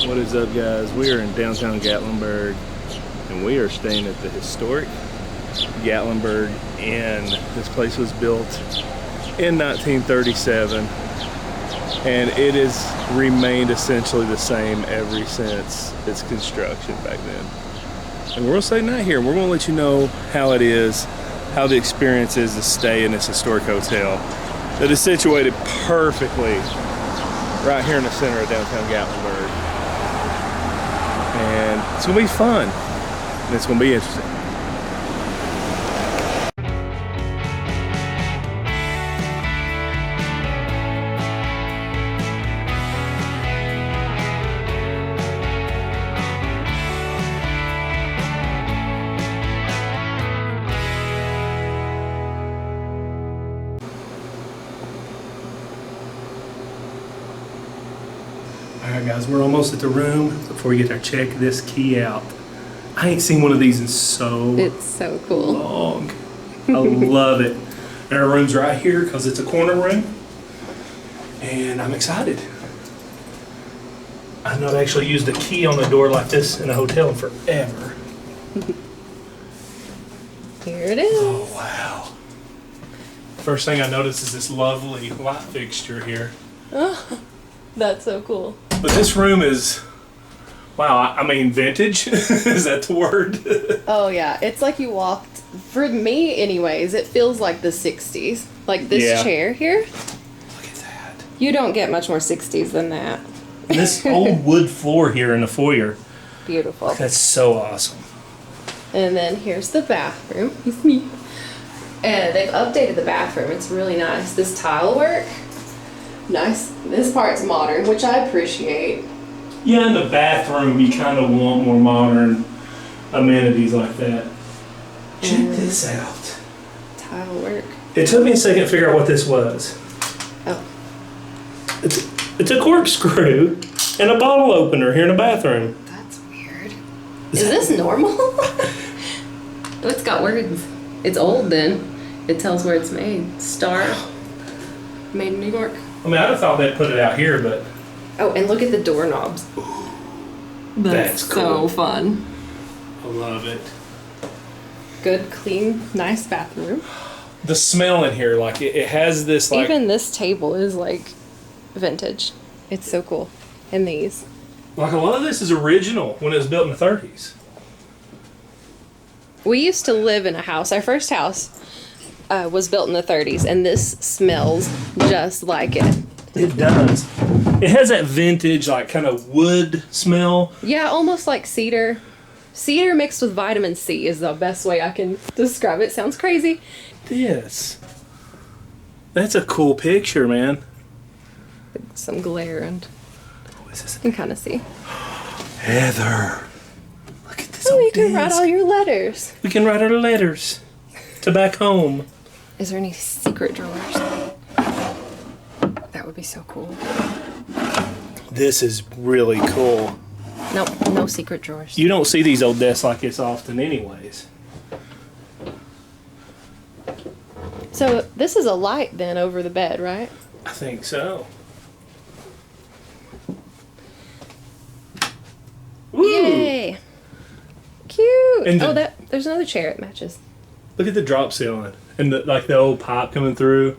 What is up, guys? We are in downtown Gatlinburg, and we are staying at the historic Gatlinburg Inn. This place was built in 1937, and it has remained essentially the same ever since its construction back then. And we're gonna stay the night here, and we're gonna let you know how it is, how the experience is to stay in this historic hotel that is situated perfectly right here in the center of downtown Gatlinburg. And it's gonna be fun, and it's gonna be interesting. Alright guys, we're almost at the room. Before we get there, check this key out. I ain't seen one of these in It's so cool. long. I love it. And our room's right here because it's a corner room. And I'm excited. I've not actually used a key on the door like this in a hotel in forever. Here it is. Oh wow. First thing I noticed is this lovely light fixture here. Oh, that's so cool. But this room is, wow, I mean vintage? Is that the word? Oh yeah, it's like you walked, for me anyways, it feels like the 60s. Like this chair here. Look at that. You don't get much more 60s than that. And this old wood floor here in the foyer. Beautiful. That's so awesome. And then here's the bathroom. It's me. And they've updated the bathroom. It's really nice. This tile work. Nice. This part's modern, which I appreciate. Yeah, in the bathroom, you kind of want more modern amenities like that. Check this out. Tile work. It took me a second to figure out what this was. Oh. It's a corkscrew and a bottle opener here in the bathroom. That's weird. Is this normal? Oh, it's got words. It's old then. It tells where it's made. Star. Made in New York. I mean, I'd have thought they'd put it out here, but... Oh, and look at the doorknobs. That's cool. So fun. I love it. Good, clean, nice bathroom. The smell in here, like, it has this, like... Even this table is, like, vintage. It's so cool. And these. Like, a lot of this is original when it was built in the 30s. We used to live in a house. Our first house was built in the 30s, and this smells just like it. It does. It has that vintage, like, kind of wood smell. Yeah, almost like cedar. Cedar mixed with vitamin C is the best way I can describe it. Sounds crazy. This. That's a cool picture, man. Some glare and What is this? you can kind of see. Heather. Look at this Oh, old you can write desk. all your letters. We can write our letters to back home. Is there any secret drawers? That would be so cool. This is really cool. Nope, no secret drawers. You don't see these old desks like this often anyways. So this is a light then over the bed, right? I think so. Woo! Yay! Cute! And Oh, there's another chair it matches. Look at the drop ceiling and the old pipe coming through.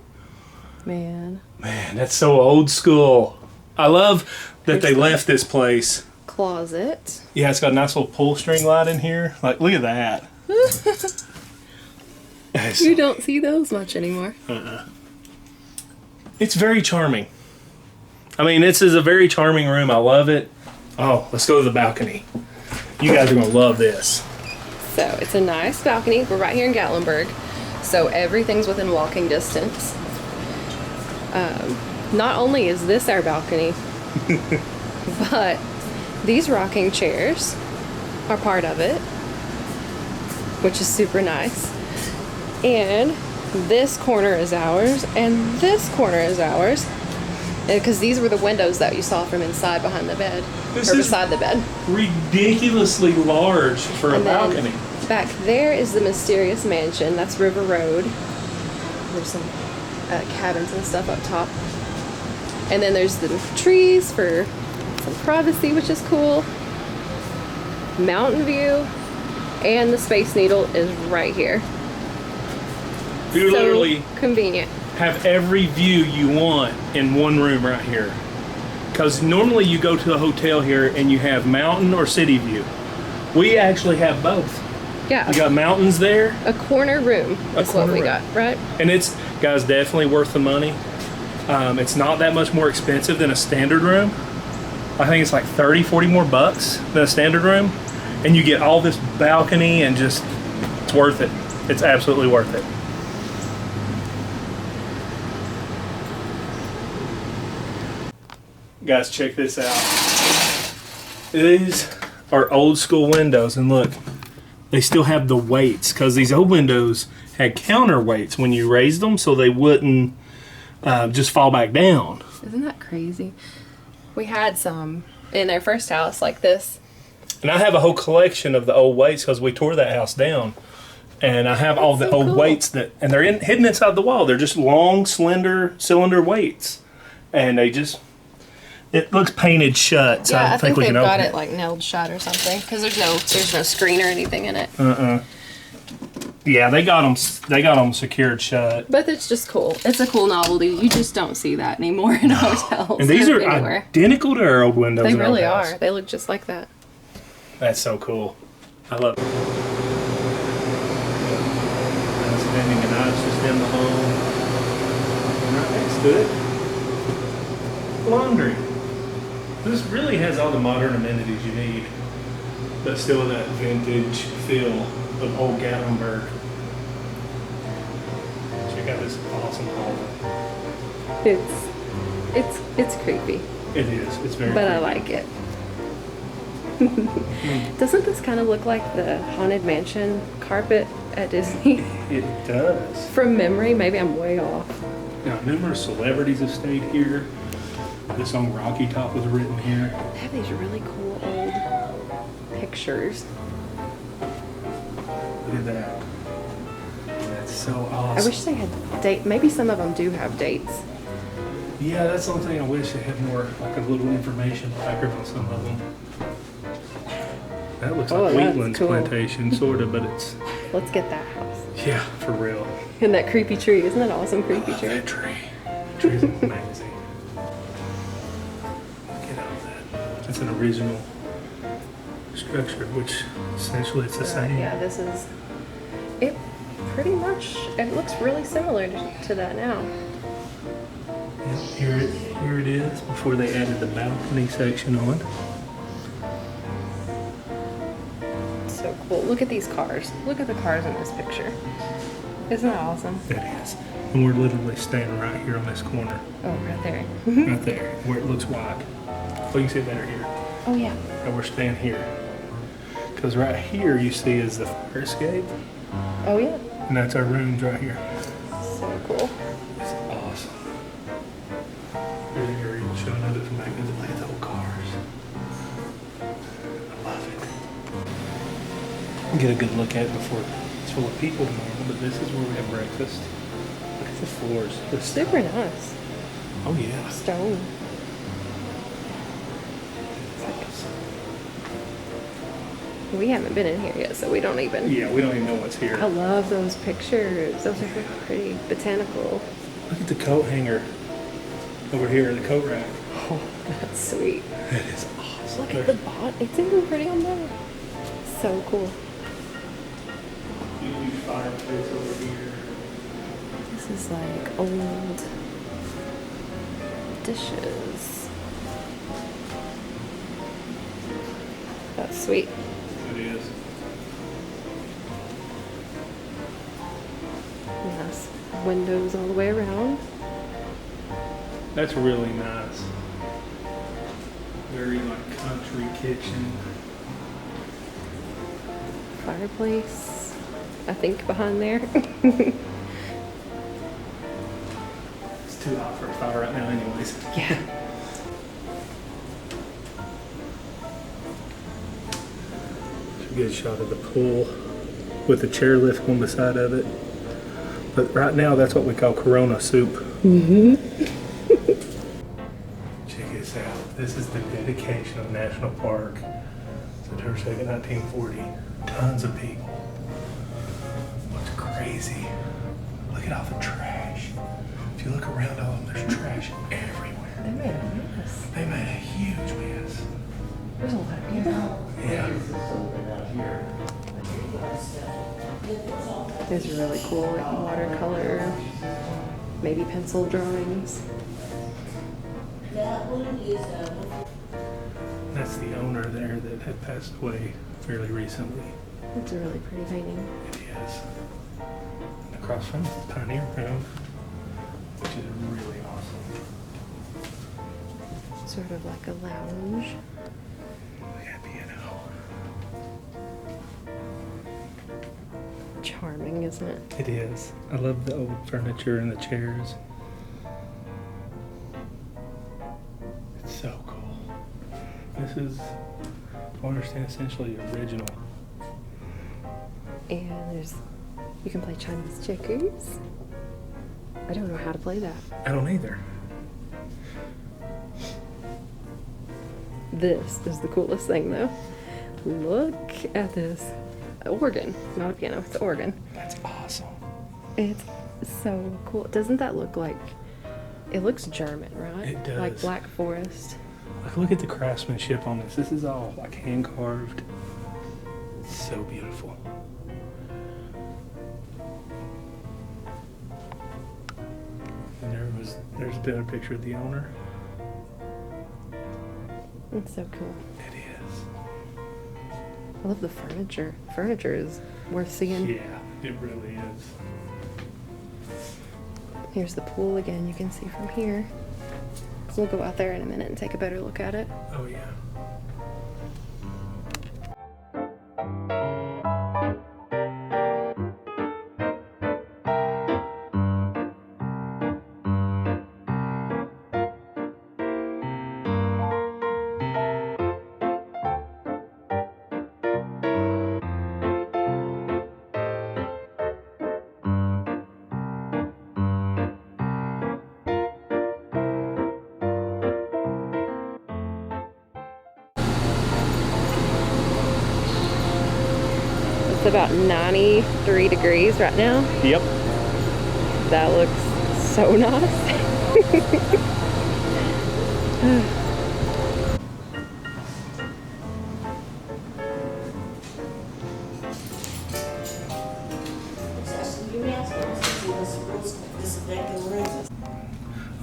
Man. Man, that's so old school. I love that they left this place. Closet. Yeah, it's got a nice little pull string light in here. Like, look at that. You don't see those much anymore. It's very charming. I mean, this is a very charming room. I love it. Oh, let's go to the balcony. You guys are going to love this. So it's a nice balcony. We're right here in Gatlinburg. So everything's within walking distance. Not only is this our balcony, but these rocking chairs are part of it, which is super nice. And this corner is ours, and this corner is ours. Because these were the windows that you saw from inside behind the bed, or beside the bed. Ridiculously large for a balcony. Back there is the mysterious mansion. That's River Road. There's some cabins and stuff up top. And then there's the trees for some privacy, which is cool. Mountain view, and the Space Needle is right here. You So literally convenient. have every view you want in one room right here. Because normally you go to a hotel here and you have mountain or city view. We actually have both. Yeah. We got mountains there. A corner room is what we got, right? And it's, guys, definitely worth the money. It's not that much more expensive than a standard room. I think it's like 30, 40 more bucks than a standard room. And you get all this balcony and just, it's worth it. It's absolutely worth it. Guys, check this out. These are old school windows, and look, they still have the weights because these old windows had counterweights when you raised them so they wouldn't just fall back down. Isn't that crazy? We had some in our first house like this. And I have a whole collection of the old weights because we tore that house down. And I have all the old weights and they're hidden inside the wall. They're just long, slender cylinder weights. And they just, it looks painted shut, so I don't think we can open it. I think they've got it like nailed shut or something because there's no screen or anything in it. Yeah, they got them secured shut. But it's just cool. It's a cool novelty. You just don't see that anymore in hotels. And these are anywhere. identical to our old windows. They in our really house. are. They look just like that. That's so cool. I love it. I'm spending a night just in the home. And right next to it, laundry. This really has all the modern amenities you need, but still that vintage feel of old Gatlinburg. Check out this awesome home. It's creepy. It is. It's very But creepy. I like it. Doesn't this kind of look like the Haunted Mansion carpet at Disney? It does. From memory, maybe I'm way off. Now, numerous celebrities have stayed here. This song Rocky Top was written here. They have these really cool old pictures. Look at that. That's so awesome. I wish they had date. Maybe some of them do have dates. Yeah, that's the only thing I wish they had more, like a little information placard on some of them. That looks like that's Wheatland's cool. plantation, sort of, but it's, Let's get that house. yeah, for real. And that creepy tree. Isn't that awesome creepy Love tree? that tree. That tree's amazing. Get out of that. It's an original structure, which essentially it's the same. Yeah, this is it. Pretty much, it looks really similar to that now. Yep, here it is before they added the balcony section on. So cool. Look at these cars. Look at the cars in this picture. Isn't that awesome? That is. And we're literally standing right here on this corner. Oh, right there. Right there, where it looks wide. Oh, you can see it better here. Oh, yeah. And we're standing here. Because right here you see is the fire escape. Oh, yeah. And that's our rooms right here. So cool. It's awesome. Here's an area showing other from back there. Look at the old cars. I love it. Get a good look at it before it's full of people tomorrow, but this is where we have breakfast. Look at the floors. The Super nice. Oh yeah. Stone. We haven't been in here yet, so we don't even. Yeah, we don't even know what's here. I love those pictures. Those are really pretty. Botanical. Look at the coat hanger over here, the coat rack. Oh, that's sweet. That is awesome. Look at the bot. It's even pretty on there. So cool. Huge fireplace over here. This is like old dishes. That's sweet. It is. Nice windows all the way around. That's really nice. Very like country kitchen. Fireplace, I think, behind there. It's too hot for a fire right now anyways. Yeah. It's a good shot of the pool with the chairlift on the side of it. But right now that's what we call Corona soup. Check this out. This is the dedication National Park. September 2nd, 1940. Tons of people. What's crazy, look at all the trash. If you look around all of them, there's trash everywhere. They made a mess. They made a huge mess. There's a lot of people. Yeah. These are really cool, like watercolor, maybe pencil drawings. That's the owner there that had passed away fairly recently. It's a really pretty painting. It is. And across from the Pioneer Room, which is really awesome. Sort of like a lounge. Look at piano. Charming, isn't it? It is. I love the old furniture and the chairs. It's so cool. This is, I understand, essentially original. And you can play Chinese checkers. I don't know how to play that. I don't either. This is the coolest thing though. Look at this. Organ, not a piano, it's an organ. That's awesome. It's so cool. Doesn't that look like, it looks German, right? It does. Like Black Forest. Like, look at the craftsmanship on this. This is all like hand carved. It's so beautiful. And there's been a picture of the owner. It's so cool. It is. I love the furniture. Furniture is worth seeing. Yeah, it really is. Here's the pool again, you can see from here. We'll go out there in a minute and take a better look at it. Oh yeah. It's about 93 degrees right now. Yep. That looks so nice.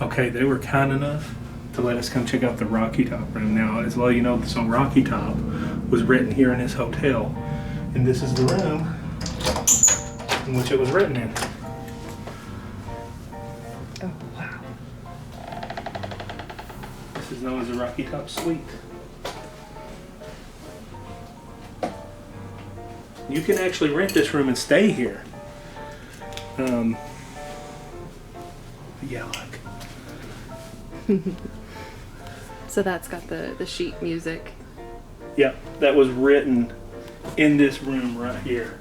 Okay, they were kind enough to let us come check out the Rocky Top room. Now, as well, you know, the song Rocky Top was written here in this hotel. And this is the room in which it was written in. Oh, wow. This is known as the Rocky Top Suite. You can actually rent this room and stay here. Yeah, look. So that's got the sheet music. Yep, that was written in this room right here.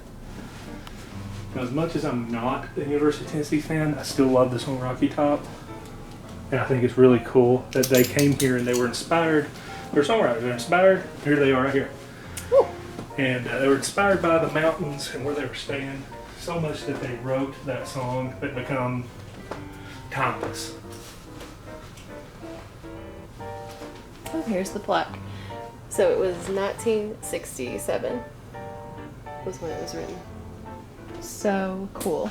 Now, as much as I'm not a University of Tennessee fan, I still love the song Rocky Top. And I think it's really cool that they came here and they were inspired. They're songwriters, they're inspired. Here they are right here. Woo. And they were inspired by the mountains and where they were staying so much that they wrote that song that become timeless. Oh, here's the plaque. So it was 1967 was when it was written. So cool.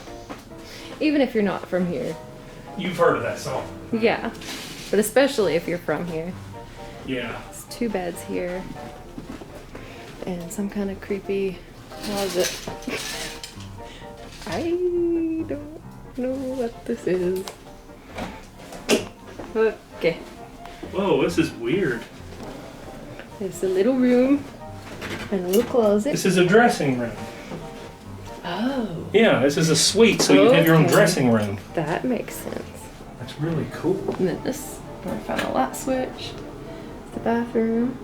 Even if you're not from here. You've heard of that song. Yeah. But especially if you're from here. Yeah. It's 2 beds here. And some kind of creepy closet. I don't know what this is. Okay. Whoa, this is weird. There's a little room and a little closet. This is a dressing room. Oh. Yeah, this is a suite, so you have your own Okay. dressing room. That makes sense. That's really cool. And then this, where I found a light switch. It's the bathroom.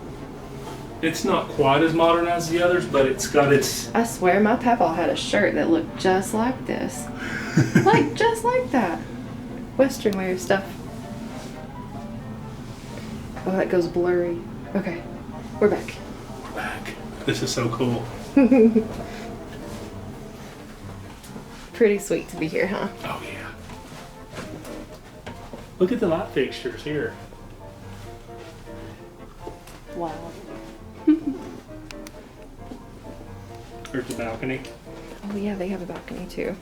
It's not quite as modern as the others, but it's got its... I swear my papa had a shirt that looked just like this. Like, just like that. Western wear stuff. Oh, that goes blurry. Okay. We're back. We're back. This is so cool. Pretty sweet to be here, huh? Oh yeah. Look at the light fixtures here. Wow. There's the balcony. Oh yeah, they have a balcony too.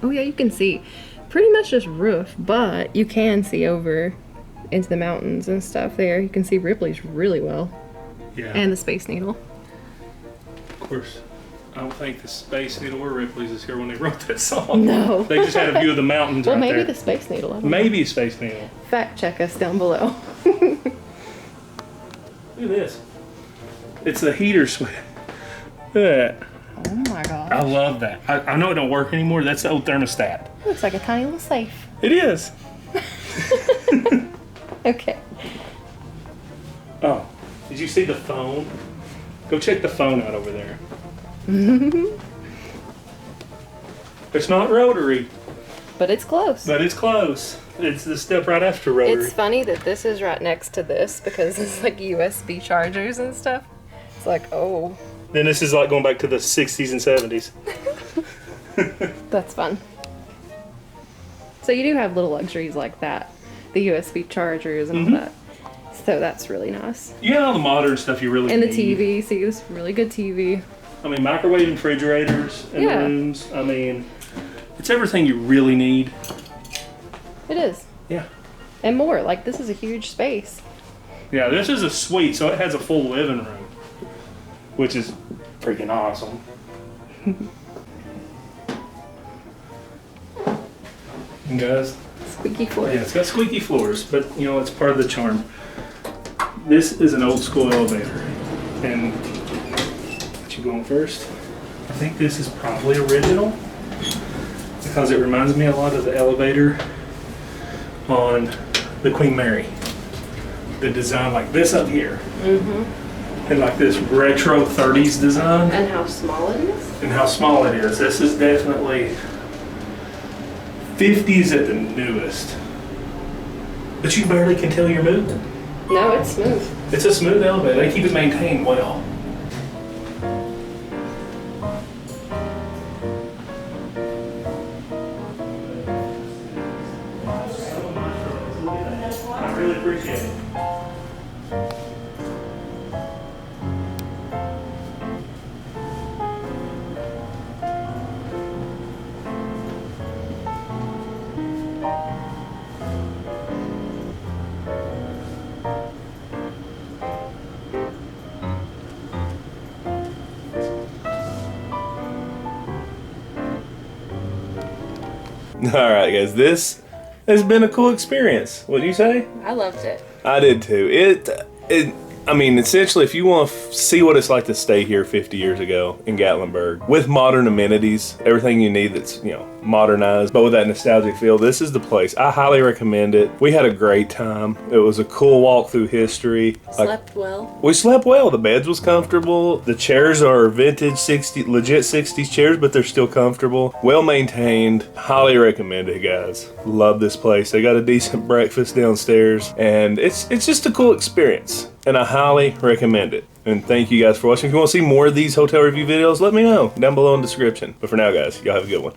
Oh yeah, you can see pretty much just roof, but you can see over into the mountains and stuff there. You can see Ripley's really well. Yeah. And the Space Needle. Of course, I don't think the Space Needle or Ripley's is here when they wrote that song. No. They just had a view of the mountains Well, right maybe there. the Space Needle. I don't know. Maybe a Space Needle. Fact check us down below. Look at this. It's the heater switch. Look at that. Oh my gosh. I love that. I know it don't work anymore. That's the old thermostat. Looks like a tiny little safe. It is. Okay. Oh, did you see the phone? Go check the phone out over there. It's not rotary, But it's close. but it's close. It's the step right after rotary. It's funny that this is right next to this because it's like USB chargers and stuff. It's like, oh, Then this is like going back to the 60s and 70s. that's fun. So you do have little luxuries like that. The USB chargers and all that. So that's really nice. You got all the modern stuff you really And the need. TV. See, this really good TV. I mean, microwave and refrigerators in Yeah. the rooms. I mean, it's everything you really need. It is. Yeah. And more. Like, this is a huge space. Yeah, this is a suite, so it has a full living room, which is freaking awesome. And guys, Squeaky floor. yeah, it's got squeaky floors, but you know, it's part of the charm. This is an old school elevator, and let you going first. I think this is probably original because it reminds me a lot of the elevator on the Queen Mary. The design like this up here, and like this retro 30s design, And how small it is? and how small it is. This is definitely 50s at the newest, but you barely can tell you're moving. No, it's smooth. It's a smooth elevator. They keep it maintained well. I really appreciate it. All right, guys, this has been a cool experience. What do you say? I loved it. I did too. I mean, essentially, if you want to see what it's like to stay here 50 years ago in Gatlinburg with modern amenities, everything you need that's, you know, modernized, but with that nostalgic feel, this is the place. I highly recommend it. We had a great time. It was a cool walk through history. Slept well. We slept well. The beds was comfortable. The chairs are vintage 60s, legit 60s chairs, but they're still comfortable. Well maintained. Highly recommend it, guys. Love this place. They got a decent breakfast downstairs, and it's just a cool experience. And I highly recommend it. And thank you guys for watching. If you want to see more of these hotel review videos, let me know down below in the description. But for now, guys, y'all have a good one.